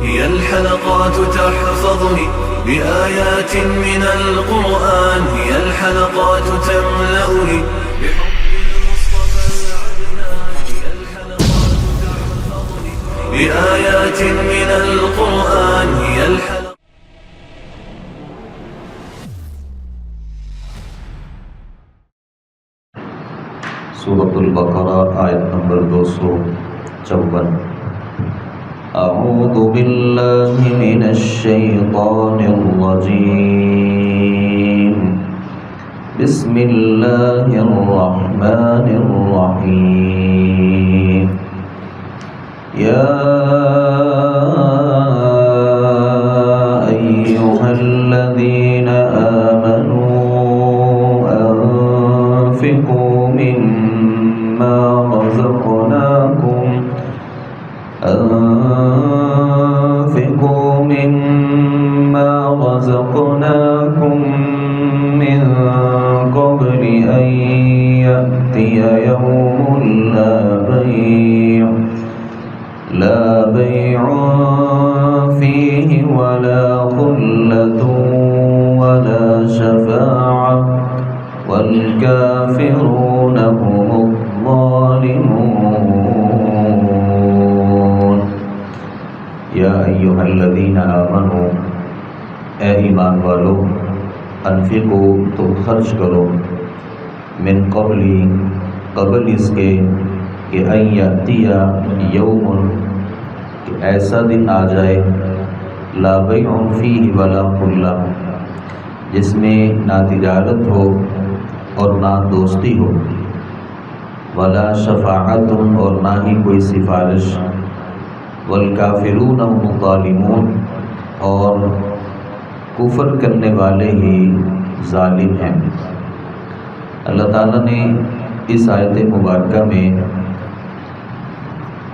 هي الحلقات تحفظني بآيات من القرآن، هي الحلقات تملأني بحب المصطفى العدنان، هي الحلقات تحفظني بآيات من القرآن، هي الحلقات. سورۃ البقرہ آیت نمبر 254. اعوذ باللہ من الشیطان الرجیم، بسم اللہ الرحمن الرحیم. یا ایہا الذین آمنوا انفقوا مما رزقناكم من قبل أن يأتي يوم لا بيع فيه ولا خلة ولا شفاعة والكافرون هم الظالمون. یا ایہا الذین آمنوا، اے ایمان والو، انفقو، تم خرچ کرو، من قبل اس کے کہ ان یأتی یوم، کہ ایسا دن آ جائے، لا بیع فیہ ولا خلہ، جس میں نہ تجارت ہو اور نہ دوستی ہو، ولا شفاعت، اور نہ ہی کوئی سفارش، والکافرون هم الظالمون، اور کفر کرنے والے ہی ظالم ہیں. اللہ تعالیٰ نے اس آیت مبارکہ میں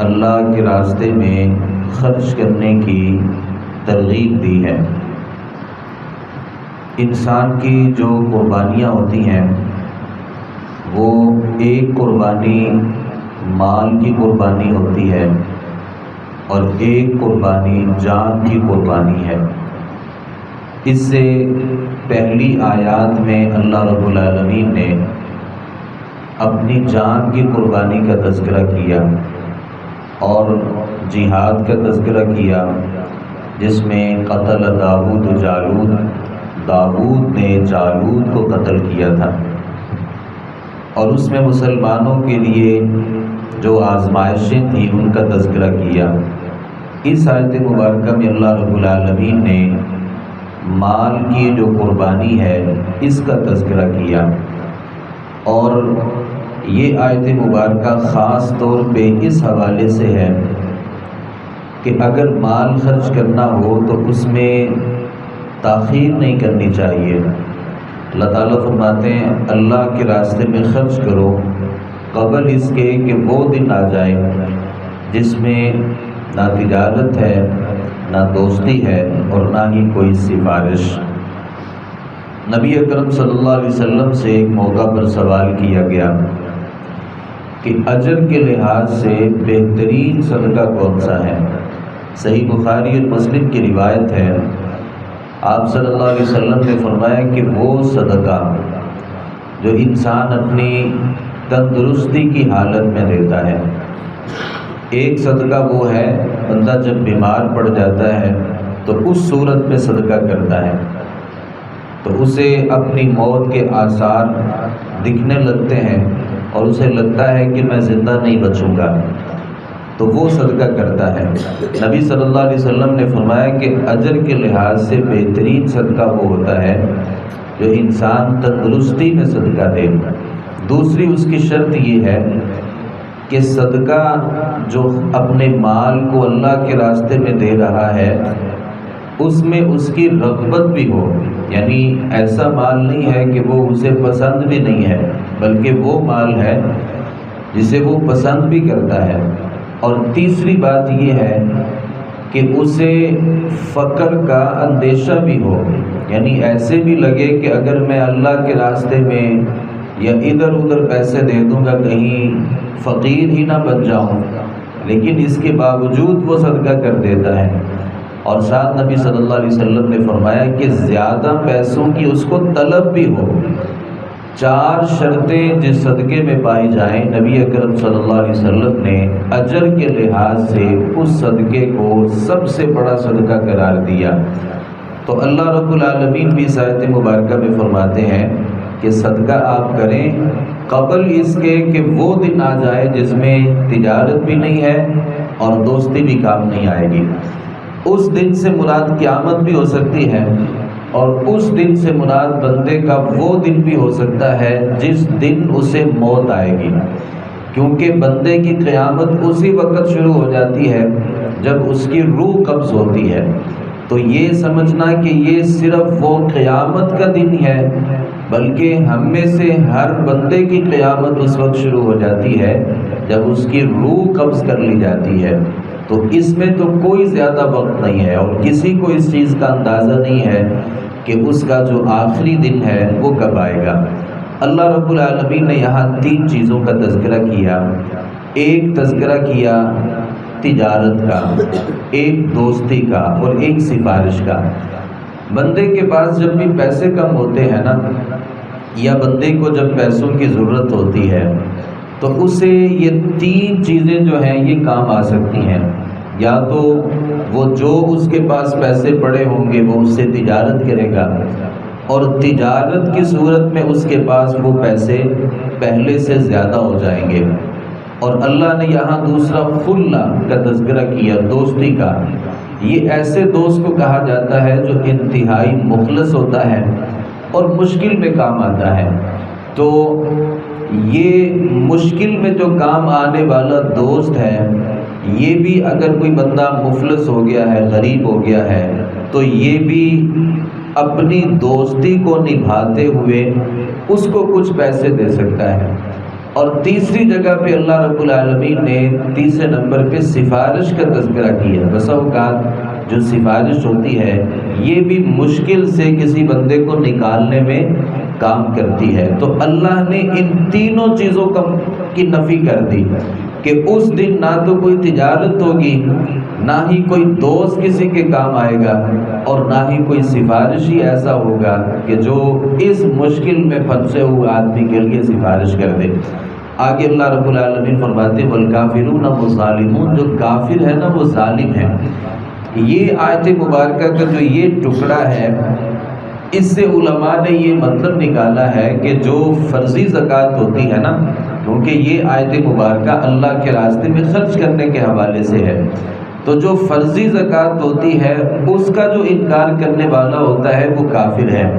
اللہ کے راستے میں خرچ کرنے کی ترغیب دی ہے. انسان کی جو قربانیاں ہوتی ہیں وہ ایک قربانی مال کی قربانی ہوتی ہے اور ایک قربانی جان کی قربانی ہے. اس سے پہلی آیات میں اللہ رب العالمین نے اپنی جان کی قربانی کا تذکرہ کیا اور جہاد کا تذکرہ کیا، جس میں قتل داؤد جالوت، داؤد نے جالوت کو قتل کیا تھا، اور اس میں مسلمانوں کے لیے جو آزمائشیں تھیں ان کا تذکرہ کیا. اس آیت مبارکہ میں اللہ رب العالمین نے مال کی جو قربانی ہے اس کا تذکرہ کیا، اور یہ آیت مبارکہ خاص طور پہ اس حوالے سے ہے کہ اگر مال خرچ کرنا ہو تو اس میں تاخیر نہیں کرنی چاہیے. اللہ تعالیٰ فرماتے ہیں اللہ کے راستے میں خرچ کرو قبل اس کے کہ وہ دن آ جائے جس میں نہ تجارت ہے، نہ دوستی ہے، اور نہ ہی کوئی سفارش. نبی اکرم صلی اللہ علیہ وسلم سے ایک موقع پر سوال کیا گیا کہ اجر کے لحاظ سے بہترین صدقہ کون سا ہے. صحیح بخاری اور مسلم کی روایت ہے، آپ صلی اللہ علیہ وسلم نے فرمایا کہ وہ صدقہ جو انسان اپنی تندرستی کی حالت میں دیتا ہے. ایک صدقہ وہ ہے بندہ جب بیمار پڑ جاتا ہے تو اس صورت میں صدقہ کرتا ہے تو اسے اپنی موت کے آثار دکھنے لگتے ہیں اور اسے لگتا ہے کہ میں زندہ نہیں بچوں گا، تو وہ صدقہ کرتا ہے. نبی صلی اللہ علیہ وسلم نے فرمایا کہ اجر کے لحاظ سے بہترین صدقہ وہ ہوتا ہے جو انسان تندرستی میں صدقہ دے. دوسری اس کی شرط یہ ہے کہ صدقہ جو اپنے مال کو اللہ کے راستے میں دے رہا ہے اس میں اس کی رغبت بھی ہو، یعنی ایسا مال نہیں ہے کہ وہ اسے پسند بھی نہیں ہے، بلکہ وہ مال ہے جسے وہ پسند بھی کرتا ہے. اور تیسری بات یہ ہے کہ اسے فقر کا اندیشہ بھی ہو، یعنی ایسے بھی لگے کہ اگر میں اللہ کے راستے میں یا ادھر ادھر پیسے دے دوں گا کہیں فقیر ہی نہ بن جاؤں، لیکن اس کے باوجود وہ صدقہ کر دیتا ہے. اور ساتھ نبی صلی اللہ علیہ وسلم نے فرمایا کہ زیادہ پیسوں کی اس کو طلب بھی ہو، 4 شرطیں جس صدقے میں پائی جائیں، نبی اکرم صلی اللہ علیہ وسلم نے اجر کے لحاظ سے اس صدقے کو سب سے بڑا صدقہ قرار دیا۔ تو اللہ رب العالمین بھی اس آیت مبارکہ میں فرماتے ہیں کہ صدقہ آپ کریں قبل اس کے کہ وہ دن آ جائے جس میں تجارت بھی نہیں ہے اور دوستی بھی کام نہیں آئے گی۔ اس دن سے مراد قیامت بھی ہو سکتی ہے، اور اس دن سے مراد بندے کا وہ دن بھی ہو سکتا ہے جس دن اسے موت آئے گی، کیونکہ بندے کی قیامت اسی وقت شروع ہو جاتی ہے جب اس کی روح قبض ہوتی ہے۔ تو یہ سمجھنا کہ یہ صرف وہ قیامت کا دن ہے، بلکہ ہم میں سے ہر بندے کی قیامت اس وقت شروع ہو جاتی ہے جب اس کی روح قبض کر لی جاتی ہے۔ تو اس میں تو کوئی زیادہ وقت نہیں ہے، اور کسی کو اس چیز کا اندازہ نہیں ہے کہ اس کا جو آخری دن ہے وہ کب آئے گا۔ اللہ رب العالمین نے یہاں 3 چیزوں کا تذکرہ کیا۔ ایک تذکرہ کیا تجارت کا، ایک دوستی کا، اور ایک سفارش کا۔ بندے کے پاس جب بھی پیسے کم ہوتے ہیں نا، یا بندے کو جب پیسوں کی ضرورت ہوتی ہے، تو اسے یہ 3 چیزیں جو ہیں یہ کام آ سکتی ہیں۔ یا تو وہ جو اس کے پاس پیسے پڑے ہوں گے وہ اس سے تجارت کرے گا، اور تجارت کی صورت میں اس کے پاس وہ پیسے پہلے سے زیادہ ہو جائیں گے۔ اور اللہ نے یہاں دوسرا خلہ کا تذکرہ کیا، دوستی کا۔ یہ ایسے دوست کو کہا جاتا ہے جو انتہائی مخلص ہوتا ہے اور مشکل میں کام آتا ہے۔ تو یہ مشکل میں جو کام آنے والا دوست ہے، یہ بھی اگر کوئی بندہ مفلس ہو گیا ہے، غریب ہو گیا ہے، تو یہ بھی اپنی دوستی کو نبھاتے ہوئے اس کو کچھ پیسے دے سکتا ہے۔ اور تیسری جگہ پہ اللہ رب العالمین نے تیسرے نمبر پہ سفارش کا تذکرہ کیا۔ بسا اوقات جو سفارش ہوتی ہے یہ بھی مشکل سے کسی بندے کو نکالنے میں کام کرتی ہے۔ تو اللہ نے ان تینوں چیزوں کی نفی کر دی کہ اس دن نہ تو کوئی تجارت ہوگی، نہ ہی کوئی دوست کسی کے کام آئے گا، اور نہ ہی کوئی سفارشی ایسا ہوگا کہ جو اس مشکل میں پھنسے ہوئے آدمی کے لیے سفارش کر دے۔ آگے اللہ رب العالمین فرماتے ہیں والکافرون هم الظالمون، جو کافر ہے نا وہ ظالم ہے۔ یہ آیت مبارکہ کا جو یہ ٹکڑا ہے، اس سے علماء نے یہ مطلب نکالا ہے کہ جو فرضی زکوٰۃ ہوتی ہے نا، کیونکہ یہ آیت مبارکہ اللہ کے راستے میں خرچ کرنے کے حوالے سے ہے، تو جو فرضی زکوٰۃ ہوتی ہے اس کا جو انکار کرنے والا ہوتا ہے وہ کافر ہے۔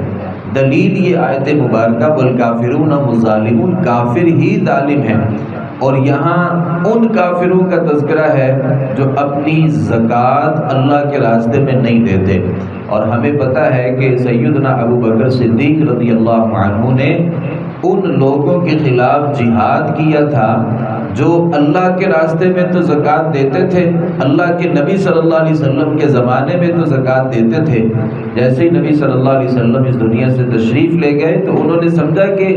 دلیل یہ آیت مبارکہ والکافرون هم الظالمون، کافر ہی ظالم ہیں۔ اور یہاں ان کافروں کا تذکرہ ہے جو اپنی زکوٰۃ اللہ کے راستے میں نہیں دیتے۔ اور ہمیں پتہ ہے کہ سیدنا ابو بکر صدیق رضی اللہ عنہ نے ان لوگوں کے خلاف جہاد کیا تھا جو اللہ کے راستے میں تو زکوٰۃ دیتے تھے، اللہ کے نبی صلی اللہ علیہ وسلم کے زمانے میں تو زکوٰۃ دیتے تھے۔ جیسے ہی نبی صلی اللہ علیہ وسلم اس دنیا سے تشریف لے گئے تو انہوں نے سمجھا کہ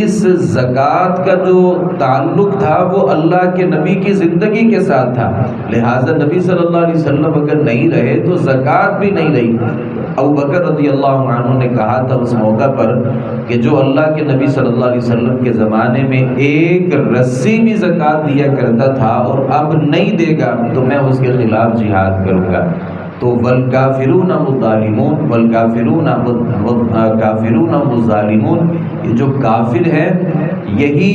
اس زکوٰۃ کا جو تعلق تھا وہ اللہ کے نبی کی زندگی کے ساتھ تھا، لہٰذا نبی صلی اللہ علیہ وسلم اگر نہیں رہے تو زکوٰۃ بھی نہیں رہی۔ ابو بکر رضی اللہ عنہ نے کہا تھا اس موقع پر کہ جو اللہ کے نبی صلی اللہ علیہ وسلم کے زمانے میں ایک رسی بھی زکوٰۃ دیا کرتا تھا اور اب نہیں دے گا تو میں اس کے خلاف جہاد کروں گا۔ تو والکافرون هم الظالمون، والکافرون هم الظالمون، یہ جو کافر ہے یہی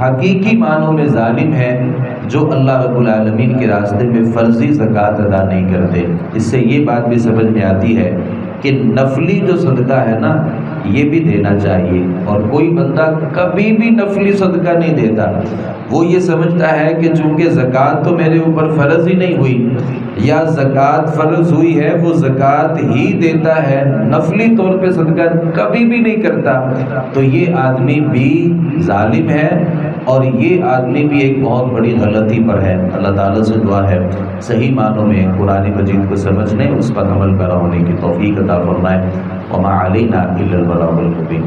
حقیقی معنوں میں ظالم ہے جو اللہ رب العالمین کے راستے میں فرضی زکوٰۃ ادا نہیں کرتے۔ اس سے یہ بات بھی سمجھ میں آتی ہے کہ نفلی جو صدقہ ہے نا یہ بھی دینا چاہیے، اور کوئی بندہ کبھی بھی نفلی صدقہ نہیں دیتا۔ وہ یہ سمجھتا ہے کہ چونکہ زکوٰۃ تو میرے اوپر فرض ہی نہیں ہوئی، یا زکوٰۃ فرض ہوئی ہے وہ زکوٰۃ ہی دیتا ہے، نفلی طور پہ صدقہ کبھی بھی نہیں کرتا، تو یہ آدمی بھی ظالم ہے، اور یہ آدمی بھی ایک بہت بڑی غلطی پر ہے۔ اللہ تعالیٰ سے دعا ہے صحیح معنوں میں قرآن مجید کو سمجھنے، اس پر عمل پیرا ہونے کی توفیق عطا فرمائے۔ وما علینا الا البلاغ المبین۔